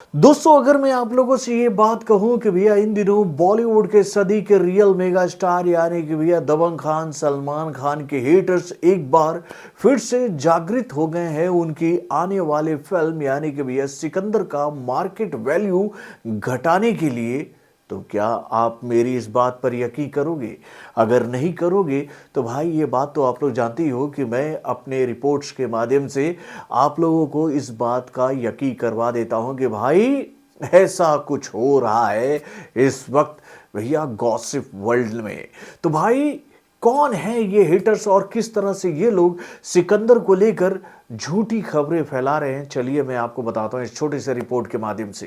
दोस्तों अगर मैं आप लोगों से ये बात कहूं कि भैया इन दिनों बॉलीवुड के सदी के रियल मेगा स्टार यानी कि भैया दबंग खान सलमान खान के हेटर्स एक बार फिर से जागृत हो गए हैं उनकी आने वाले फिल्म यानी कि भैया सिकंदर का मार्केट वैल्यू घटाने के लिए। तो क्या आप मेरी इस बात पर यकीन करोगे? अगर नहीं करोगे तो भाई ये बात तो आप लोग जानते ही हो कि मैं अपने रिपोर्ट्स के माध्यम से आप लोगों को इस बात का यकीन करवा देता हूं कि भाई ऐसा कुछ हो रहा है इस वक्त भैया गॉसिप वर्ल्ड में। तो भाई कौन है ये हिटर्स और किस तरह से ये लोग सिकंदर को लेकर झूठी खबरें फैला रहे हैं, चलिए मैं आपको बताता हूं इस छोटे से रिपोर्ट के माध्यम से।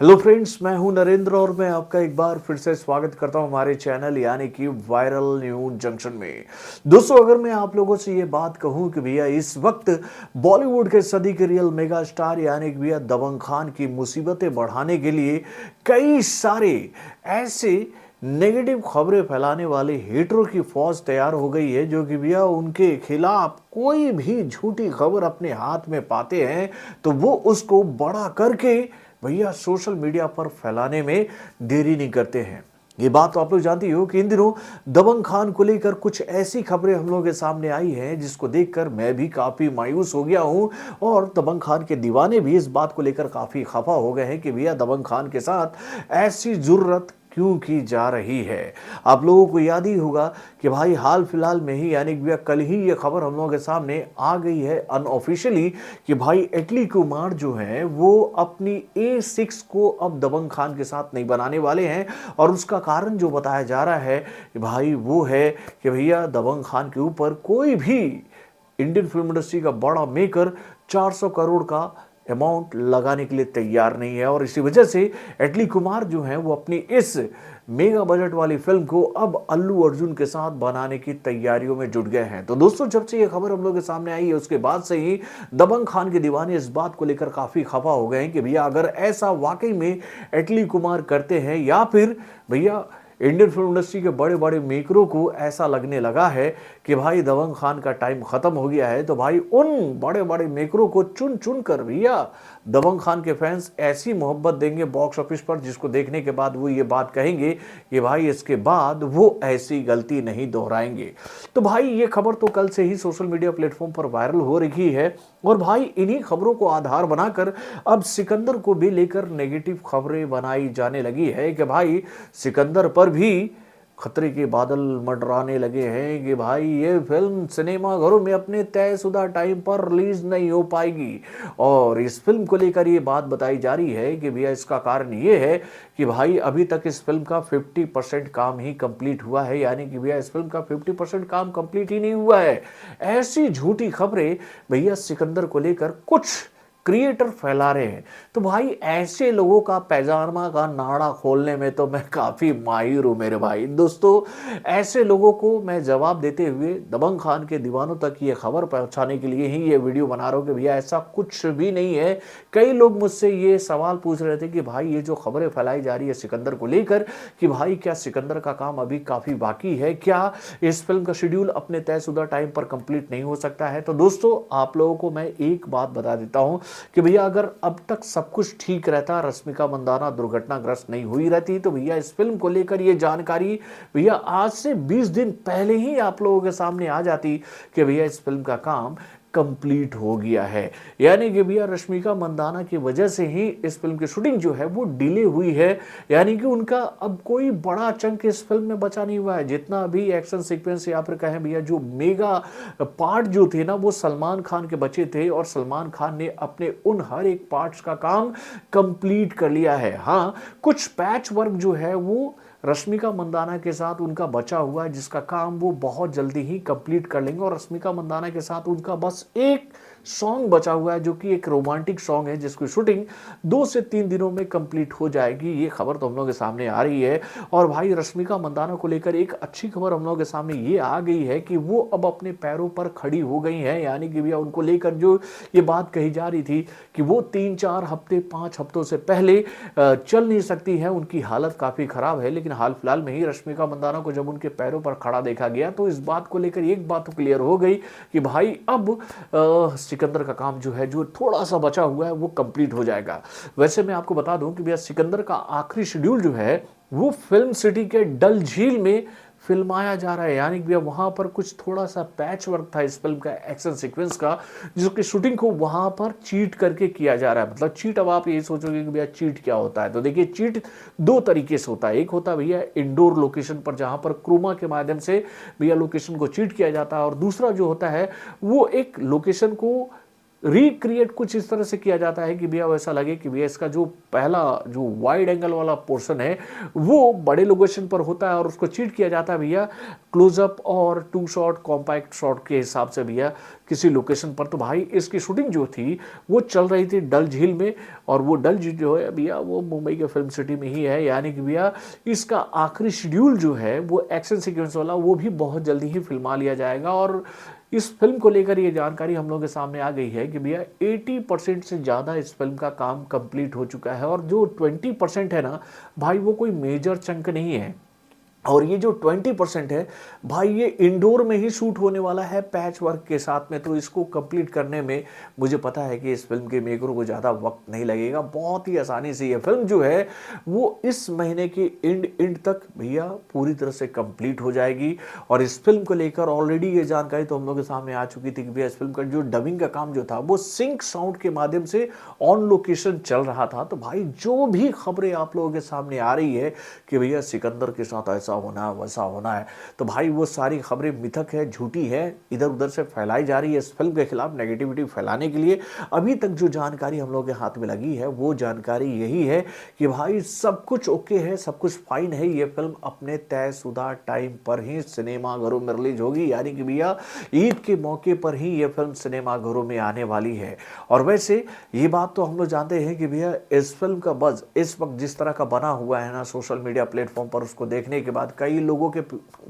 हेलो फ्रेंड्स, मैं हूं नरेंद्र और मैं आपका एक बार फिर से स्वागत करता हूं हमारे चैनल यानी कि वायरल न्यूज जंक्शन में। दोस्तों अगर मैं आप लोगों से ये बात कहूं कि भैया इस वक्त बॉलीवुड के सदी के रियल मेगा स्टार यानी कि भैया दबंग खान की मुसीबतें बढ़ाने के लिए कई सारे ऐसे नेगेटिव खबरें फैलाने वाले हेटरों की फौज तैयार हो गई है, जो कि भैया उनके खिलाफ कोई भी झूठी खबर अपने हाथ में पाते हैं तो वो उसको बड़ा करके भैया सोशल मीडिया पर फैलाने में देरी नहीं करते हैं। ये बात तो आप लोग जानती हो कि इन दिनों दबंग खान को लेकर कुछ ऐसी खबरें हम लोगों के सामने आई हैं जिसको देखकर मैं भी काफी मायूस हो गया हूं और दबंग खान के दीवाने भी इस बात को लेकर काफी खफा हो गए हैं कि भैया दबंग खान के साथ ऐसी जुर्रत क्यों की जा रही है। आप लोगों को याद ही होगा कि भाई हाल फिलहाल में ही यानी कि कल ही ये खबर हम लोगों के सामने आ गई है अनऑफिशियली कि भाई एटली कुमार जो है वो अपनी A6 को अब दबंग खान के साथ नहीं बनाने वाले हैं। और उसका कारण जो बताया जा रहा है कि भाई वो है कि भैया दबंग खान के ऊपर कोई भी इंडियन फिल्म इंडस्ट्री का बड़ा मेकर 400 करोड़ का अमाउंट लगाने के लिए तैयार नहीं है और इसी वजह से एटली कुमार जो है वो अपनी इस मेगा बजट वाली फिल्म को अब अल्लू अर्जुन के साथ बनाने की तैयारियों में जुट गए हैं। तो दोस्तों जब से ये खबर हम लोग के सामने आई है उसके बाद से ही दबंग खान के दीवाने इस बात को लेकर काफी खफा हो गए हैं कि भैया अगर ऐसा वाकई में एटली कुमार करते हैं या फिर भैया इंडियन फिल्म इंडस्ट्री के बड़े बड़े मेकरों को ऐसा लगने लगा है कि भाई दबंग खान का टाइम खत्म हो गया है, तो भाई उन बड़े बड़े मेकरों को चुन चुन कर भैया दबंग खान के फैंस ऐसी मोहब्बत देंगे बॉक्स ऑफिस पर जिसको देखने के बाद वो ये बात कहेंगे कि भाई इसके बाद वो ऐसी गलती नहीं दोहराएंगे। तो भाई ये खबर तो कल से ही सोशल मीडिया प्लेटफॉर्म पर वायरल हो रही है और भाई इन्हीं खबरों को आधार बनाकर अब सिकंदर को भी लेकर नेगेटिव खबरें बनाई जाने लगी है कि भाई सिकंदर पर भी खतरे के बादल मंडराने लगे हैं कि भाई ये फिल्म सिनेमाघरों में अपने तयशुदा टाइम पर रिलीज नहीं हो पाएगी। और इस फिल्म को लेकर ये बात बताई जा रही है कि भैया इसका कारण ये है कि भाई अभी तक इस फिल्म का 50% काम ही कंप्लीट हुआ है, यानी कि भैया इस फिल्म का 50% काम कंप्लीट ही नहीं हुआ है। ऐसी झूठी खबरें भैया सिकंदर को लेकर कुछ क्रिएटर फैला रहे हैं। तो भाई ऐसे लोगों का पैजामा का नाड़ा खोलने में तो मैं काफी माहिर हूं मेरे भाई। दोस्तों ऐसे लोगों को मैं जवाब देते हुए दबंग खान के दीवानों तक ये खबर पहुंचाने के लिए ही ये वीडियो बना रहा हूं कि भैया ऐसा कुछ भी नहीं है। कई लोग मुझसे ये सवाल पूछ रहे थे कि भाई ये जो खबरें फैलाई जा रही है सिकंदर को लेकर कि भाई क्या सिकंदर का काम अभी काफी बाकी है, क्या इस फिल्म का शेड्यूल अपने तयशुदा टाइम पर कंप्लीट नहीं हो सकता है। तो दोस्तों आप लोगों को मैं एक बात बता देता हूं कि भैया अगर अब तक सब कुछ ठीक रहता, रश्मिका मंदाना दुर्घटनाग्रस्त नहीं हुई रहती, तो भैया इस फिल्म को लेकर ये जानकारी भैया आज से 20 दिन पहले ही आप लोगों के सामने आ जाती कि भैया इस फिल्म का काम कंप्लीट हो गया है। यानी कि भैया रश्मिका मंदाना की वजह से ही इस फिल्म की शूटिंग जो है वो डिले हुई है, यानी कि उनका अब कोई बड़ा चंक इस फिल्म में बचा नहीं हुआ है। जितना भी एक्शन सीक्वेंस या फिर कहें भैया जो मेगा पार्ट जो थे ना वो सलमान खान के बचे थे और सलमान खान ने अपने उन हर एक पार्ट्स का काम कंप्लीट कर लिया है। हाँ, कुछ पैच वर्क जो है वो रश्मिका मंदाना के साथ उनका बचा हुआ है जिसका काम वो बहुत जल्दी ही कंप्लीट कर लेंगे और रश्मिका मंदाना के साथ उनका बस एक सॉन्ग बचा हुआ है जो कि एक रोमांटिक सॉन्ग है जिसकी शूटिंग 2 से 3 दिनों में कंप्लीट हो जाएगी। ये खबर तो हम लोगों के सामने आ रही है। और भाई रश्मिका मंदाना को लेकर एक अच्छी खबर हम लोगों के सामने ये आ गई है कि वो अब अपने पैरों पर खड़ी हो गई हैं, यानी कि भैया उनको लेकर जो ये बात कही जा रही थी कि वो 3-4 हफ्ते 5 हफ्तों से पहले चल नहीं सकती है, उनकी हालत काफ़ी ख़राब है। लेकिन हाल फिलहाल में ही रश्मिका मंदाना को जब उनके पैरों पर खड़ा देखा गया तो इस बात को लेकर एक बात तो क्लियर हो गई कि भाई अब सिकंदर का काम जो है, जो थोड़ा सा बचा हुआ है, वो कंप्लीट हो जाएगा। वैसे मैं आपको बता दूं कि भैया सिकंदर का आखिरी शेड्यूल जो है वो फिल्म सिटी के डल झील में फिल्माया जा रहा है, यानी कि भैया वहां पर कुछ थोड़ा सा पैच वर्क था इस फिल्म का एक्शन सीक्वेंस का, जिसकी शूटिंग को वहां पर चीट करके किया जा रहा है। मतलब चीट, अब आप ये सोचोगे कि भैया चीट क्या होता है, तो देखिए चीट दो तरीके से होता है। एक होता है भैया इंडोर लोकेशन पर, जहां पर क्रोमा के माध्यम से भैया लोकेशन को चीट किया जाता है, और दूसरा जो होता है वो एक लोकेशन को रिक्रिएट कुछ इस तरह से किया जाता है कि भैया वैसा लगे कि भैया इसका जो पहला जो वाइड एंगल वाला पोर्शन है वो बड़े लोकेशन पर होता है, और उसको चीट किया जाता है भैया क्लोजअप और टू शॉट कॉम्पैक्ट शॉट के हिसाब से भैया किसी लोकेशन पर। तो भाई इसकी शूटिंग जो थी वो चल रही थी डल झील में, और वो डल झील जो है भैया वो मुंबई के फिल्म सिटी में ही है, यानी कि भैया इसका आखिरी शेड्यूल जो है वो एक्शन सीक्वेंस वाला वो भी बहुत जल्दी ही फिल्मा लिया जाएगा। और इस फिल्म को लेकर ये जानकारी हम लोगों के सामने आ गई है कि भैया 80% से ज़्यादा इस फिल्म का काम कंप्लीट हो चुका है, और जो 20% है ना भाई वो कोई मेजर चंक नहीं है। और ये जो 20% है भाई ये इंडोर में ही शूट होने वाला है पैच वर्क के साथ में, तो इसको कंप्लीट करने में मुझे पता है कि इस फिल्म के मेकरों को ज़्यादा वक्त नहीं लगेगा, बहुत ही आसानी से ये फिल्म जो है वो इस महीने के एंड तक भैया पूरी तरह से कंप्लीट हो जाएगी। और इस फिल्म को लेकर ऑलरेडी ये जानकारी तो हम लोग के सामने आ चुकी थी कि भैया इस फिल्म का जो डबिंग का काम जो था वो सिंक साउंड के माध्यम से ऑन लोकेशन चल रहा था। तो भाई जो भी खबरें आप लोगों के सामने आ रही है कि भैया सिकंदर के साथ ऐसा होना है वैसा होना है, तो भाई वो सारी खबरें मिथक है, झूठी है, इधर उधर से फैलाई जा रही है इस फिल्म के खिलाफ नेगेटिविटी फैलाने के लिए। अभी तक जो जानकारी हम लोगों के हाथ में लगी है वो जानकारी यही है कि भाई सब कुछ ओके है, सब कुछ फाइन है, ये फिल्म अपने तयशुदा टाइम पर ही सिनेमाघरों में रिलीज होगी, यानी कि भैया ईद के मौके पर ही ये फिल्म सिनेमाघरों में आने वाली है। और वैसे ये बात तो हम लोग जानते हैं कि भैया इस फिल्म का बज़ इस वक्त जिस तरह का बना हुआ है ना सोशल मीडिया प्लेटफॉर्म पर, उसको देखने के बाद कई लोगों के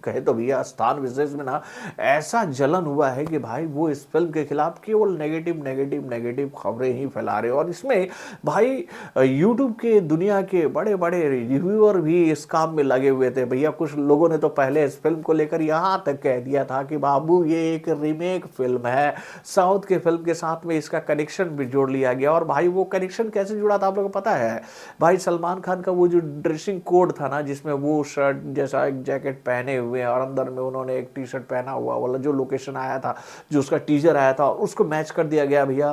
कहे तो भैया स्थान विशेष में ना ऐसा जलन हुआ है कि भाई वो इस फिल्म के खिलाफ केवल नेगेटिव नेगेटिव नेगेटिव खबरें ही फैला रहे हैं। और इसमें भाई यूट्यूब के दुनिया के बड़े बड़े रिव्यूअर भी इस काम में लगे हुए थे। भैया कुछ लोगों ने तो पहले इस फिल्म को लेकर यहाँ तक कह दिया था कि बाबू ये एक रीमेक फिल्म है, साउथ के फिल्म के साथ में इसका कनेक्शन भी जोड़ लिया गया। और भाई वो कनेक्शन कैसे जुड़ा था आप लोगों को पता है? भाई सलमान खान का वो जो ड्रेसिंग कोड था ना, जिसमें वो शर्ट जैसा एक जैकेट पहने हुए और अंदर में उन्होंने एक टी शर्ट पहना हुआ वाला जो लोकेशन आया था, जो उसका टीजर आया था, उसको मैच कर दिया गया भैया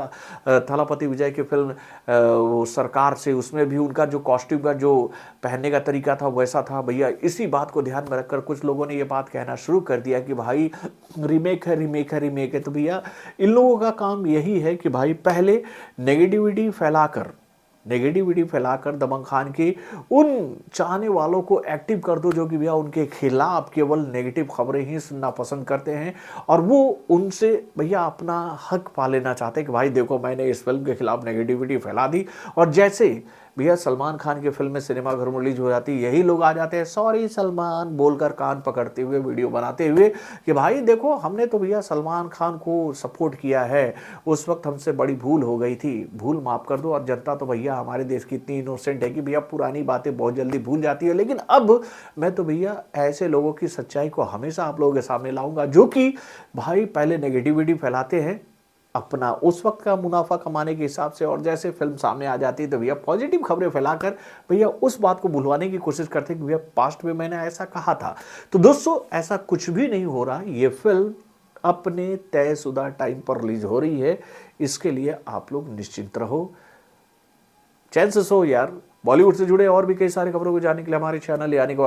थलापति विजय की फिल्म वो सरकार से। उसमें भी उनका जो कॉस्ट्यूम का जो पहनने का तरीका था वैसा था। भैया इसी बात को ध्यान में रखकर कुछ लोगों ने ये बात कहना शुरू कर दिया कि भाई रीमेक है रीमेक है रीमेक है। तो भैया इन लोगों का काम यही है कि भाई पहले नेगेटिविटी फैलाकर दबंग खान की उन चाहने वालों को एक्टिव कर दो जो कि भैया उनके खिलाफ केवल नेगेटिव खबरें ही सुनना पसंद करते हैं, और वो उनसे भैया अपना हक पा लेना चाहते हैं कि भाई देखो मैंने इस फिल्म के खिलाफ नेगेटिविटी फैला दी। और जैसे भैया सलमान खान की फिल्म में सिनेमाघर में रिलीज हो जाती है, यही लोग आ जाते हैं सॉरी सलमान बोलकर कान पकड़ते हुए वीडियो बनाते हुए कि भाई देखो हमने तो भैया सलमान खान को सपोर्ट किया है, उस वक्त हमसे बड़ी भूल हो गई थी, भूल माफ कर दो। और जनता तो भैया हमारे देश की इतनी इनोसेंट है कि भैया पुरानी बातें बहुत जल्दी भूल जाती है। लेकिन अब मैं तो भैया ऐसे लोगों की सच्चाई को हमेशा आप लोगों के सामने लाऊंगा जो कि भाई पहले नेगेटिविटी फैलाते हैं अपना उस वक्त का मुनाफा कमाने के हिसाब से, और जैसे फिल्म सामने आ जाती है तो भैया पॉजिटिव खबरें फैलाकर भैया उस बात को भुलवाने की कोशिश करते हैं कि भैया पास्ट में मैंने ऐसा कहा था। तो दोस्तों ऐसा कुछ भी नहीं हो रहा, ये फिल्म अपने तयशुदा टाइम पर रिलीज हो रही है, इसके लिए आप लोग निश्चिंत रहो, चैन से सो यार। बॉलीवुड से जुड़े और भी कई सारे खबरों को जानने के लिए हमारे चैनल यानी कि